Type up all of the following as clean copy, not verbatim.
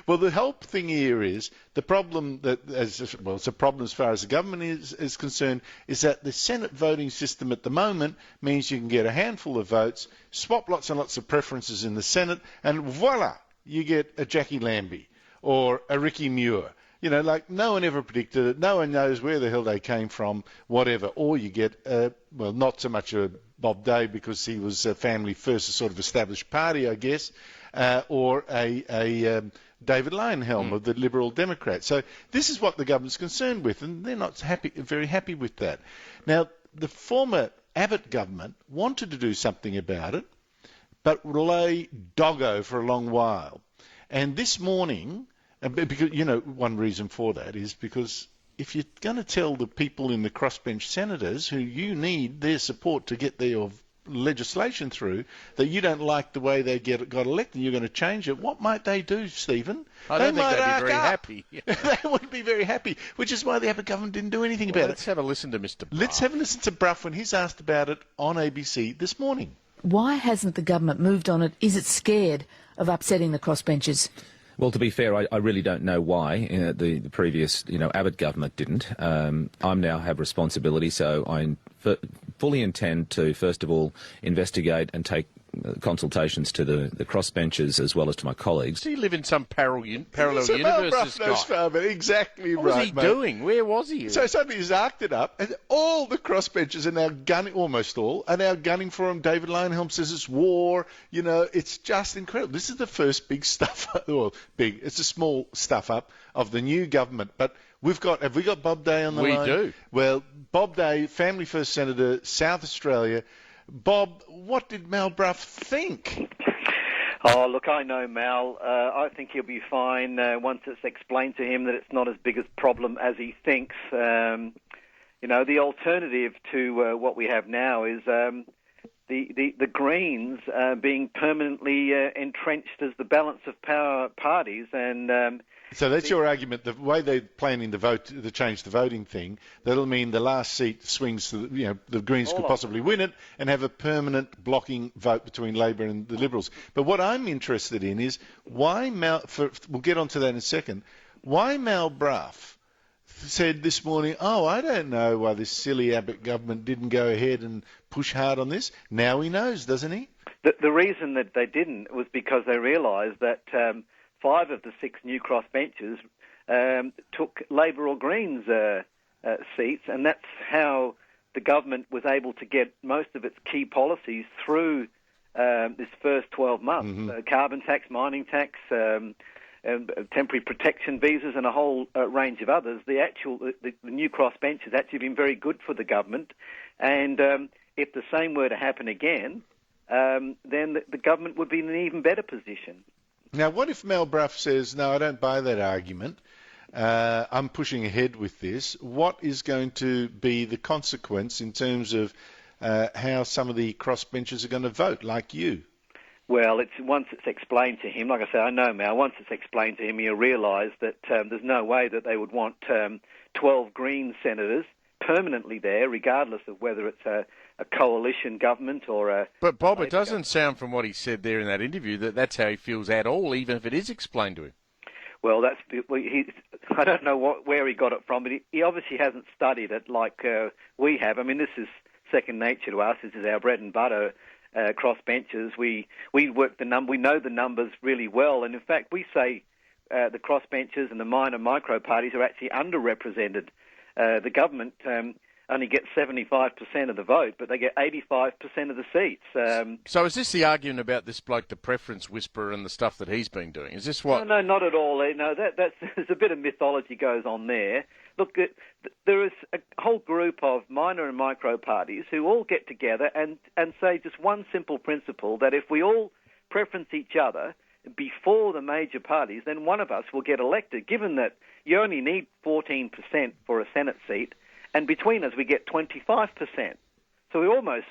Well, the whole thing here is the problem it's a problem as far as the government is concerned, is that the Senate voting system at the moment means you can get a handful of votes, swap lots and lots of preferences in the Senate, and voila, you get a Jackie Lambie or a Ricky Muir. You know, like no one ever predicted it. No one knows where the hell they came from, whatever. Or you get, well, not so much a Bob Day because he was a family first, a sort of established party, I guess, or a David Leyonhjelm of the Liberal Democrats. So this is what the government's concerned with, and they're not very happy with that. Now, the former Abbott government wanted to do something about it, but lay doggo for a long while. And this morning, because, you know, one reason for that is because if you're going to tell the people in the crossbench senators who you need their support to get their legislation through that you don't like the way they got elected, you're going to change it, what might they do, Stephen? I don't think they'd be very happy. They wouldn't be very happy, which is why the Abbott government didn't do anything about it. Let's have a listen to Mr. Brough. Let's have a listen to Brough when he's asked about it on ABC this morning. Why hasn't the government moved on it? Is it scared of upsetting the crossbenchers? Well, to be fair, I really don't know why the previous, Abbott government didn't. I now have responsibility, so I fully intend to, first of all, investigate and take consultations to the crossbenchers as well as to my colleagues. Does he live in some parallel universe, this guy? Farmer, exactly what right, was he doing? Where was he? So suddenly he's arced it up, and all the crossbenchers are now gunning, almost all, are now gunning for him. David Leyonhjelm says it's war. You know, it's just incredible. This is the first big stuff, well, big, it's a small stuff up of the new government. But have we got Bob Day on the line? We do. Well, Bob Day, Family First Senator, South Australia. Bob, what did Mal Brough think? Oh, look, I know Mal. I think he'll be fine once it's explained to him that it's not as big a problem as he thinks. The alternative to what we have now is the Greens being permanently entrenched as the balance of power parties, and so that's your argument. The way they're planning to change the voting thing, that'll mean the last seat swings to the Greens could possibly win it and have a permanent blocking vote between Labor and the Liberals. But what I'm interested in is why we'll get onto that in a second. Why Mal Brough said this morning, I don't know why this silly Abbott government didn't go ahead and push hard on this. Now he knows, doesn't he? The reason that they didn't was because they realised that 5 of the 6 new crossbenchers took Labor or Greens seats, and that's how the government was able to get most of its key policies through this first 12 months. Carbon tax, mining tax, temporary protection visas, and a whole range of others. The new crossbench has actually been very good for the government, and if the same were to happen again, then the government would be in an even better position. Now, what if Mal Brough says, no, I don't buy that argument, I'm pushing ahead with this? What is going to be the consequence in terms of how some of the crossbenchers are going to vote, like you? Well, once it's explained to him, like I say, I know Mal, once it's explained to him, he'll realise that there's no way that they would want 12 Green senators permanently there, regardless of whether it's a coalition government or a... But, Bob, it doesn't sound from what he said there in that interview that that's how he feels at all, even if it is explained to him. Well, I don't know where he got it from, but he obviously hasn't studied it like we have. I mean, this is second nature to us. This is our bread and butter, crossbenchers. We work we know the numbers really well, and in fact, we say the crossbenchers and the minor micro parties are actually underrepresented. The government only gets 75% of the vote, but they get 85% of the seats. So is this the argument about this bloke, the preference whisperer, and the stuff that he's been doing? Is this what... No, not at all. No, there's a bit of mythology goes on there. Look, there is a whole group of minor and micro parties who all get together and say just one simple principle, that if we all preference each other before the major parties, then one of us will get elected, given that you only need 14% for a Senate seat, and between us we get 25%. So we're almost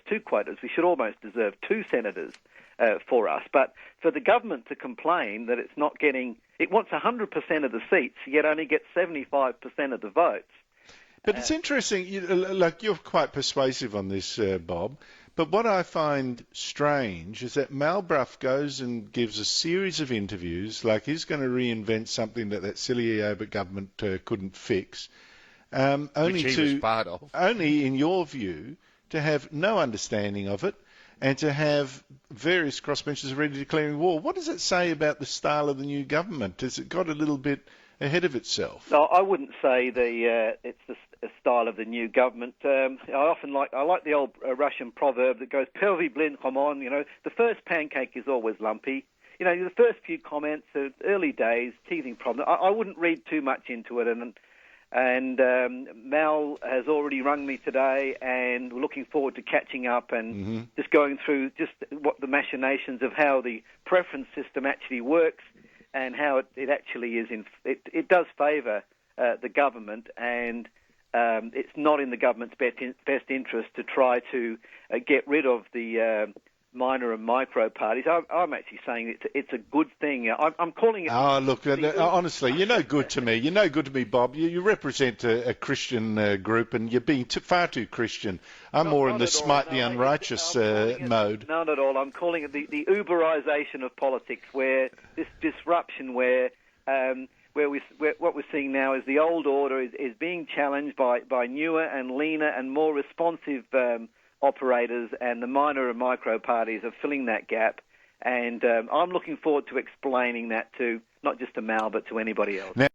2 quotas. We should almost deserve 2 senators for us. But for the government to complain that it's not getting... It wants 100% of the seats, yet only gets 75% of the votes. But it's interesting, you're quite persuasive on this, Bob, But what I find strange is that Malbrough goes and gives a series of interviews, like he's going to reinvent something that silly Aoba government couldn't fix, only Which he was part of. only in your view, to have no understanding of it, and to have various crossbenchers already declaring war. What does it say about the style of the new government? Has it got a little bit ahead of itself? No, I wouldn't say it's the style of the new government. I like the old Russian proverb that goes "Первый блин, come on." You know, the first pancake is always lumpy. You know, the first few comments are early days, teething problem. I wouldn't read too much into it, and Mal has already rung me today, and we're looking forward to catching up and just going through just what the machinations of how the preference system actually works and how it actually is. It does favour the government, and it's not in the government's best interest to try to get rid of the minor and micro parties. I'm actually saying it's a good thing. I'm calling it... Oh, look, honestly, you're no good to me. You're no good to me, Bob. You represent a Christian group, and you're being far too Christian. I'm more in the smite the unrighteous mode. Not at all. I'm calling it the Uberization of politics, where this disruption, where what we're seeing now is the old order is being challenged by newer and leaner and more responsive operators, and the minor and micro parties are filling that gap. And I'm looking forward to explaining that to not just to Mal, but to anybody else. Now,